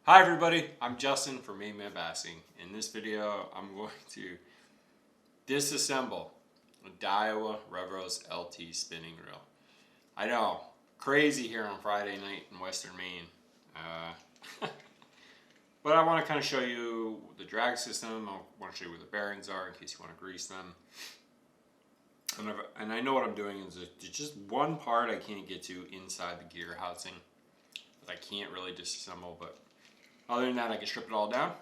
Hi everybody, I'm Justin from Main Man Bassing. In this video, I'm going to disassemble a Daiwa Revros LT spinning reel. I know, crazy here on Friday night in Western Maine. But I want to kind of show you the drag system. I want to show you where the bearings are in case you want to grease them. And I know what I'm doing is there's just one part I can't get to inside the gear housing that I can't really disassemble, but other than that, I can strip it all down,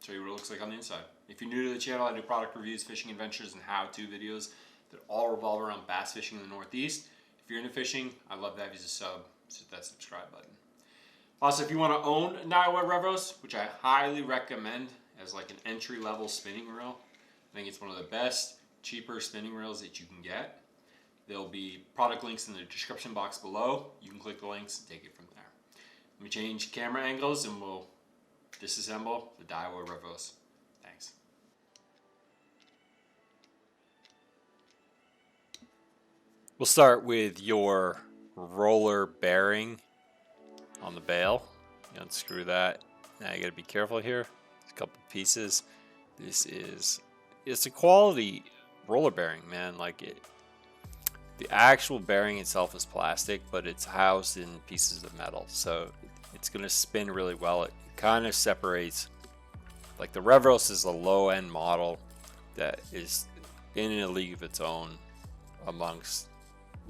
show you what it looks like on the inside. If you're new to the channel, I do product reviews, fishing adventures, and how-to videos that all revolve around bass fishing in the Northeast. If you're into fishing, I'd love to have you as a sub, so hit that subscribe button. Also, if you want to own Daiwa Revros, which I highly recommend as like an entry-level spinning reel, I think it's one of the best, cheaper spinning reels that you can get. There'll be product links in the description box below. You can click the links and take it from there. Let me change camera angles and we'll disassemble the Daiwa Revros. Thanks. We'll start with your roller bearing on the bail. You unscrew that. Now you gotta be careful here. There's a couple pieces. It's a quality roller bearing, man. Like the actual bearing itself is plastic, but it's housed in pieces of metal, so it's gonna spin really well. It kind of separates, like the Revros is a low-end model that is in a league of its own amongst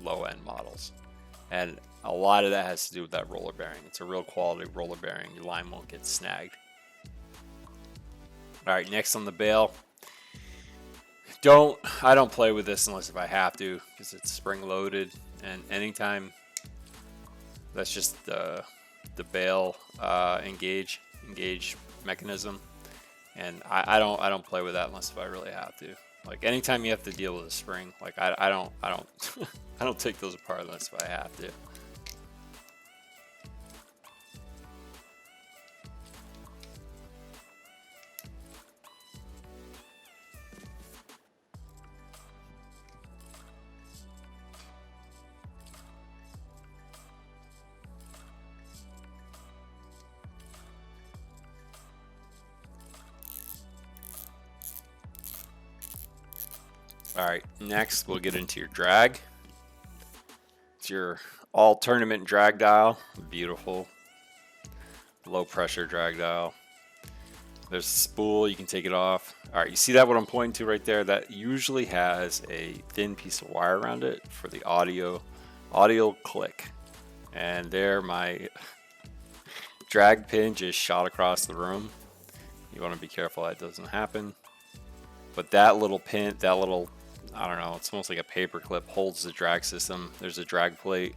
low-end models, and a lot of that has to do with that roller bearing. It's a real quality roller bearing. Your line won't get snagged. All right, next on the bail. I don't play with this unless if I have to, because it's spring loaded, and anytime that's just the bail engage mechanism, and I don't play with that unless if I really have to. Like anytime you have to deal with a spring, like I don't I don't take those apart unless if I have to. Alright, next we'll get into your drag. It's your all tournament drag dial. Beautiful. Low pressure drag dial. There's a spool, you can take it off. Alright, you see that what I'm pointing to right there? That usually has a thin piece of wire around it for the audio click. And there my drag pin just shot across the room. You want to be careful that doesn't happen. But that little pin, that little, I don't know, it's almost like a paper clip, holds the drag system. There's a drag plate,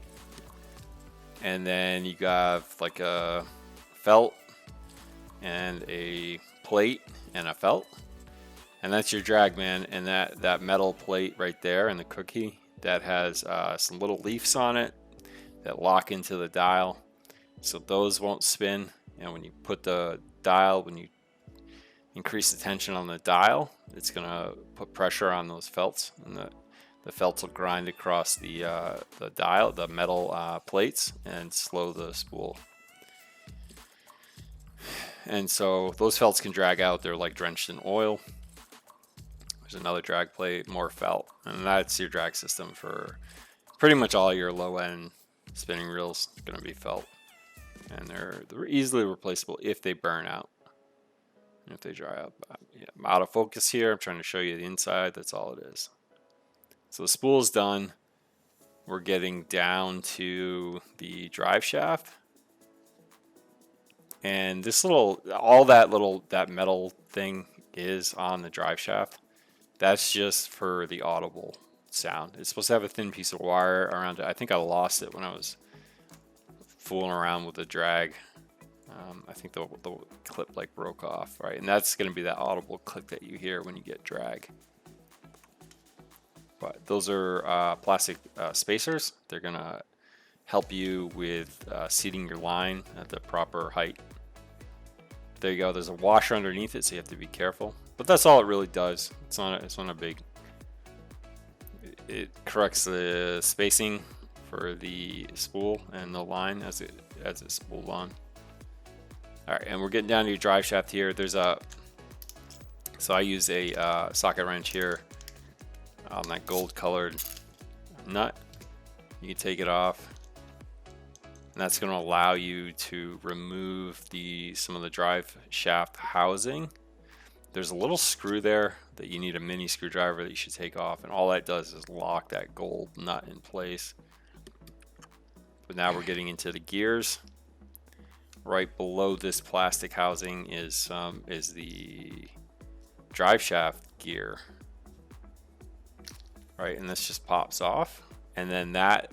and then you got like a felt and a plate and a felt, and that's your drag, man. And that metal plate right there and the cookie that has some little leaves on it that lock into the dial, so those won't spin. And when you put the dial, when you increase the tension on the dial, it's gonna put pressure on those felts, and the felts will grind across the dial, the metal plates, and slow the spool. And so those felts can drag out. They're like drenched in oil. There's another drag plate, more felt, and that's your drag system for pretty much all your low-end spinning reels. Gonna be felt, and they're easily replaceable if they burn out. If they dry up. Yeah, I'm out of focus here. I'm trying to show you the inside. That's all it is. So the spool is done. We're getting down to the drive shaft. And this that metal thing is on the drive shaft. That's just for the audible sound. It's supposed to have a thin piece of wire around it. I think I lost it when I was fooling around with the drag. I think the clip like broke off, right? And that's going to be that audible click that you hear when you get drag. But those are plastic spacers. They're going to help you with seating your line at the proper height. There you go. There's a washer underneath it, so you have to be careful. But that's all it really does. It's not a big. It corrects the spacing for the spool and the line as it's spooled on. All right, and we're getting down to your drive shaft here. There's a, so I use a socket wrench here on that gold colored nut. You can take it off, and that's going to allow you to remove some of the drive shaft housing. There's a little screw there that you need a mini screwdriver that you should take off, and all that does is lock that gold nut in place. But now we're getting into the gears. Right below this plastic housing is the drive shaft gear. Right, and this just pops off, and then that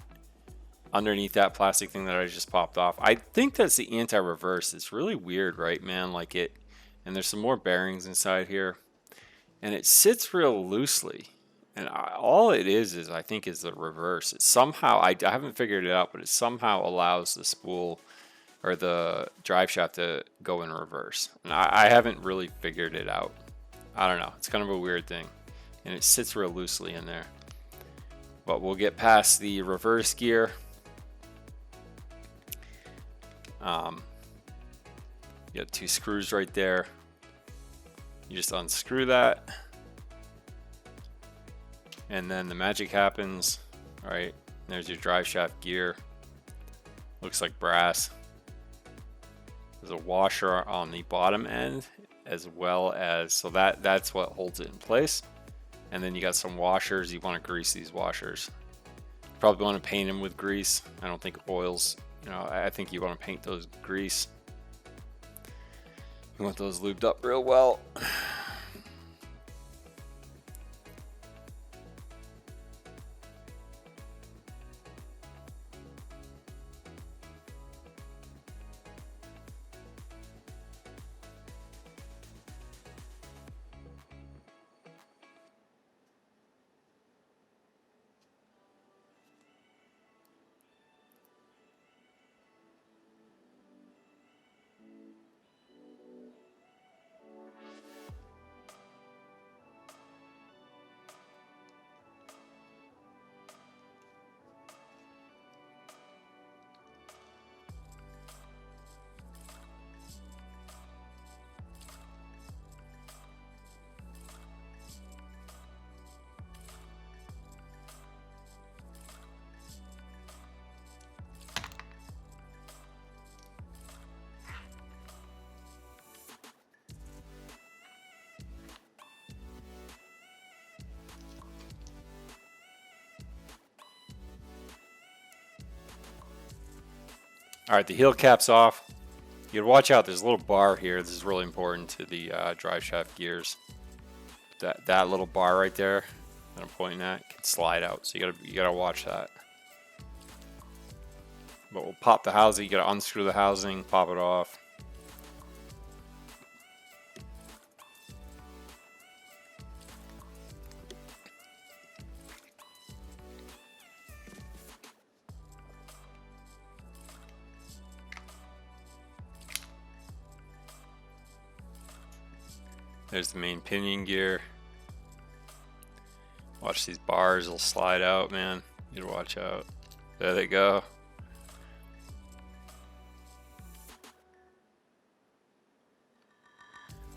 underneath that plastic thing that I just popped off, I think that's the anti-reverse. It's really weird, right, man? Like it, and there's some more bearings inside here, and it sits real loosely. And all it is I think is the reverse. It somehow, I haven't figured it out, but it somehow allows the spool or the drive shaft to go in reverse. And I haven't really figured it out. I don't know. It's kind of a weird thing, and it sits real loosely in there. But we'll get past the reverse gear. You got 2 screws right there. You just unscrew that, and then the magic happens. All right, there's your drive shaft gear. Looks like brass. There's a washer on the bottom end, as well as, so that's what holds it in place. And then you got some washers. You want to grease these washers. Probably want to paint them with grease. I don't think oils, you know, I think you want to paint those with grease. You want those lubed up real well. All right, the heel cap's off. You gotta watch out. There's a little bar here. This is really important to the drive shaft gears. That little bar right there that I'm pointing at can slide out, so you gotta watch that. But we'll pop the housing. You gotta unscrew the housing, pop it off. There's the main pinion gear. Watch these bars, they'll slide out, man. You gotta watch out. There they go.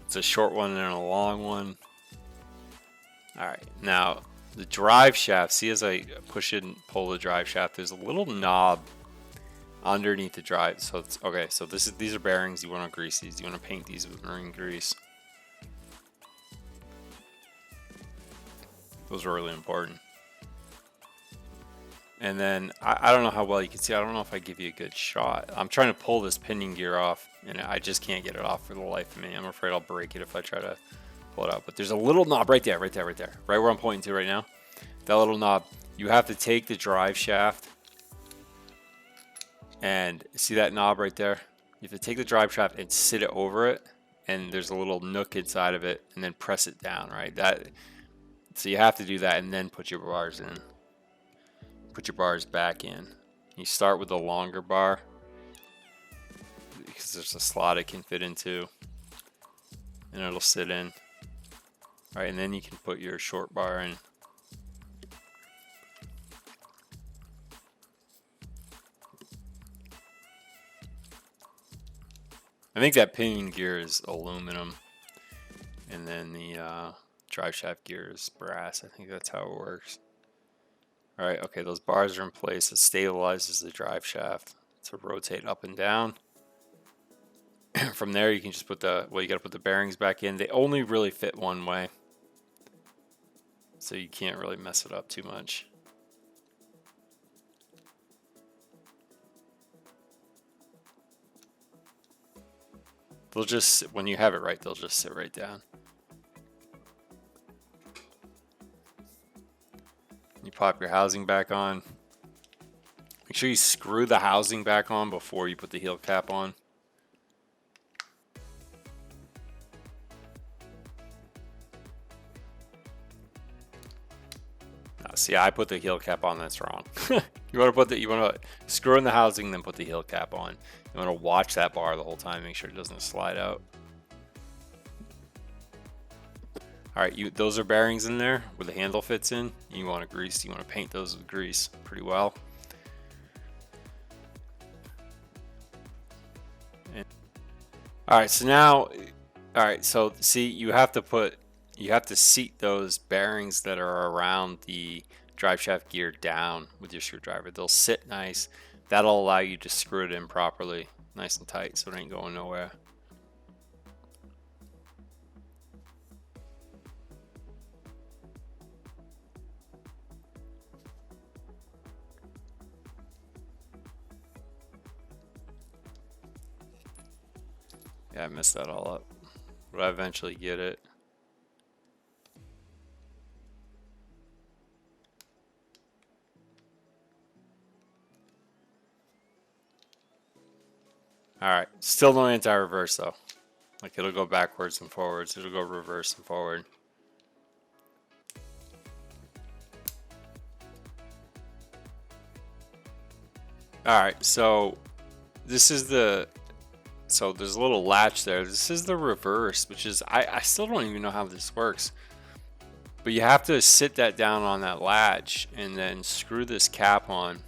It's a short one and a long one. All right, now the drive shaft. See, as I push it and pull the drive shaft, there's a little knob underneath the drive. So it's okay. So these are bearings. You want to grease these. You want to paint these with marine grease. Those are really important. And then I don't know how well you can see. I don't know if I give you a good shot. I'm trying to pull this pinion gear off, and I just can't get it off for the life of me. I'm afraid I'll break it if I try to pull it out. But there's a little knob right there, right where I'm pointing to right now. That little knob. You have to take the drive shaft, and see that knob right there? You have to take the drive shaft and sit it over it, and there's a little nook inside of it, and then press it down, right? So you have to do that and then put your bars in. Put your bars back in. You start with the longer bar because there's a slot it can fit into, and it'll sit in. All right, and then you can put your short bar in. I think that pinion gear is aluminum, and then the drive shaft gear is brass. I think that's how it works. All right, okay, those bars are in place. It stabilizes the drive shaft to rotate up and down. From there, you can just put the, well, you got to put the bearings back in. They only really fit one way, so you can't really mess it up too much. They'll just, when you have it right, they'll just sit right down. You pop your housing back on. Make sure you screw the housing back on before you put the heel cap on. See, I put the heel cap on. That's wrong. You want to screw in the housing, then put the heel cap on. You want to watch that bar the whole time, make sure it doesn't slide out. All right, those are bearings in there where the handle fits in. You want to grease. You want to paint those with grease pretty well. All right, so now, all right, so see, you have to seat those bearings that are around the drive shaft gear down with your screwdriver. They'll sit nice. That'll allow you to screw it in properly, nice and tight, so it ain't going nowhere. Yeah, I messed that all up, but I eventually get it. All right, still no anti-reverse though. Like, it'll go backwards and forwards. It'll go reverse and forward. All right, so this is so there's a little latch there. This is the reverse, which is, I still don't even know how this works. But you have to sit that down on that latch and then screw this cap on.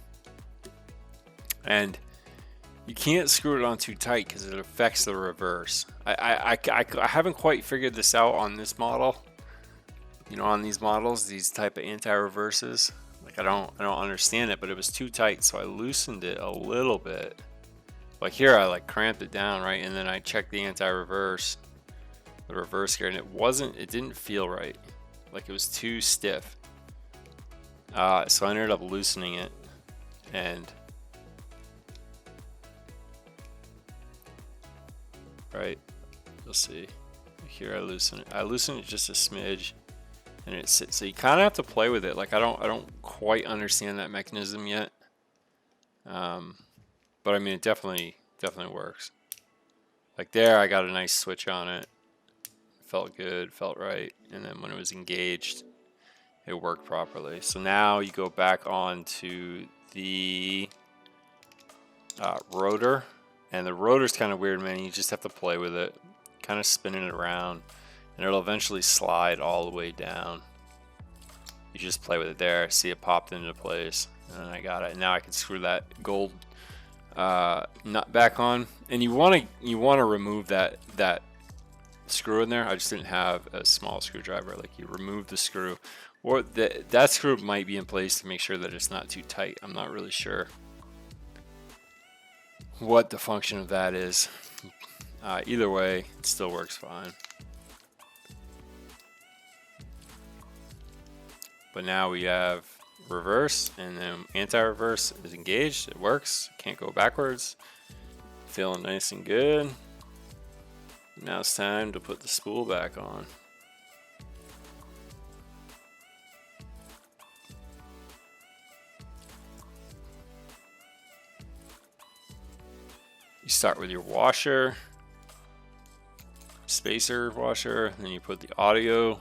And you can't screw it on too tight because it affects the reverse. I haven't quite figured this out on this model. You know, on these models, these type of anti-reverses. Like, I don't understand it, but it was too tight, so I loosened it a little bit. Like here, I like cramped it down, right? And then I checked the anti-reverse, the reverse gear, and it didn't feel right. Like, it was too stiff. So I ended up loosening it, and right, you'll see here I loosen it just a smidge, and it sits. So you kind of have to play with it. Like, I don't quite understand that mechanism yet, but I mean, it definitely works. Like there, I got a nice switch on it. Felt good, felt right, and then when it was engaged, it worked properly. So now you go back on to the rotor, and the rotor's kind of weird, man. You just have to play with it, kind of spinning it around, and it'll eventually slide all the way down. You just play with it there. See, it popped into place, and I got it. And now I can screw that gold nut back on, and you want to remove that screw in there. I just didn't have a small screwdriver. Like, you remove the screw, or that screw might be in place to make sure that it's not too tight. I'm not really sure what the function of that is. Either way, it still works fine. But now we have reverse, and then anti-reverse is engaged. It works. Can't go backwards. Feeling nice and good. Now it's time to put the spool back on. You start with your washer, spacer washer, and then you put the audio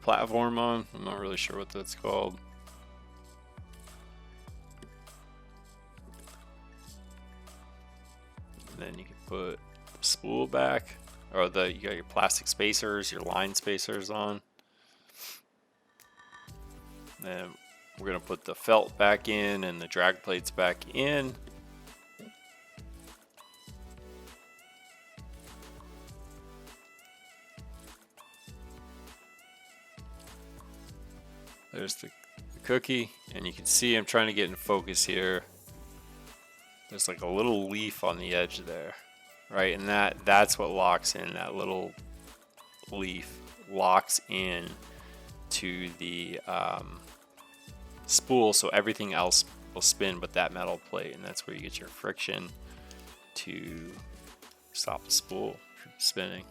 platform on. I'm not really sure what that's called. And then you can put the spool back, or you got your plastic spacers, your line spacers on. Then we're gonna put the felt back in and the drag plates back in. There's the cookie, and you can see I'm trying to get in focus here. There's like a little leaf on the edge there, right? And that's what locks in. That little leaf locks in to the spool, so everything else will spin but that metal plate, and that's where you get your friction to stop the spool from spinning.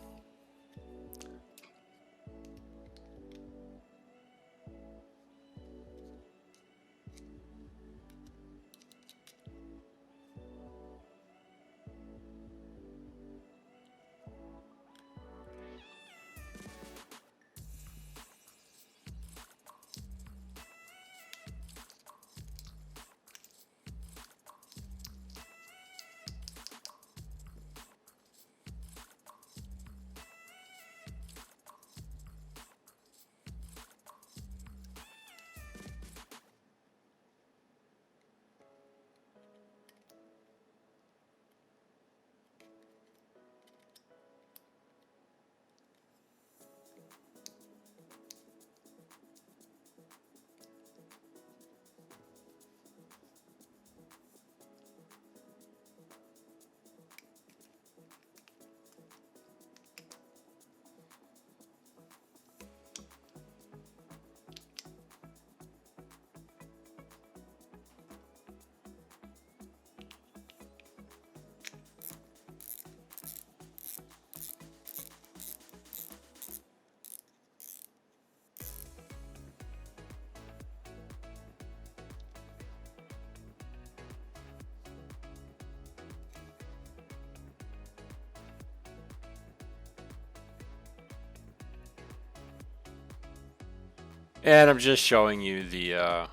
And I'm just showing you the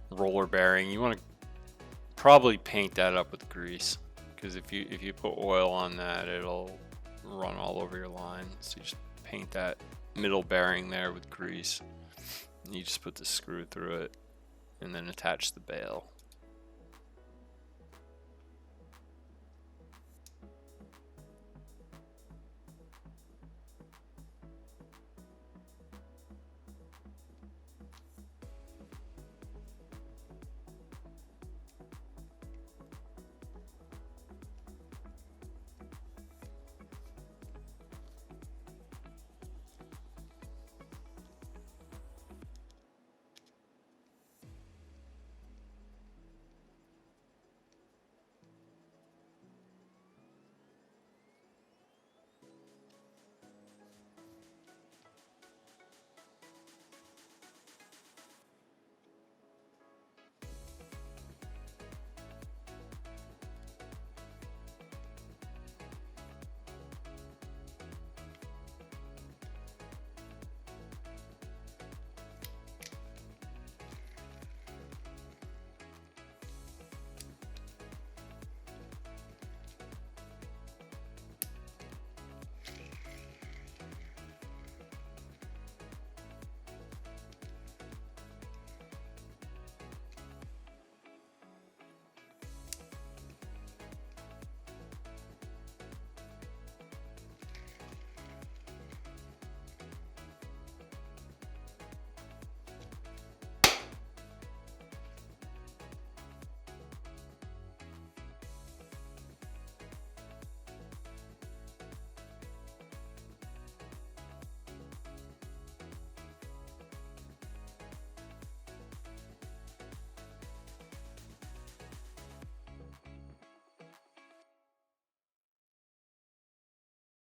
roller bearing. You want to probably paint that up with grease, because if you put oil on that, it'll run all over your line. So you just paint that middle bearing there with grease. And you just put the screw through it and then attach the bail.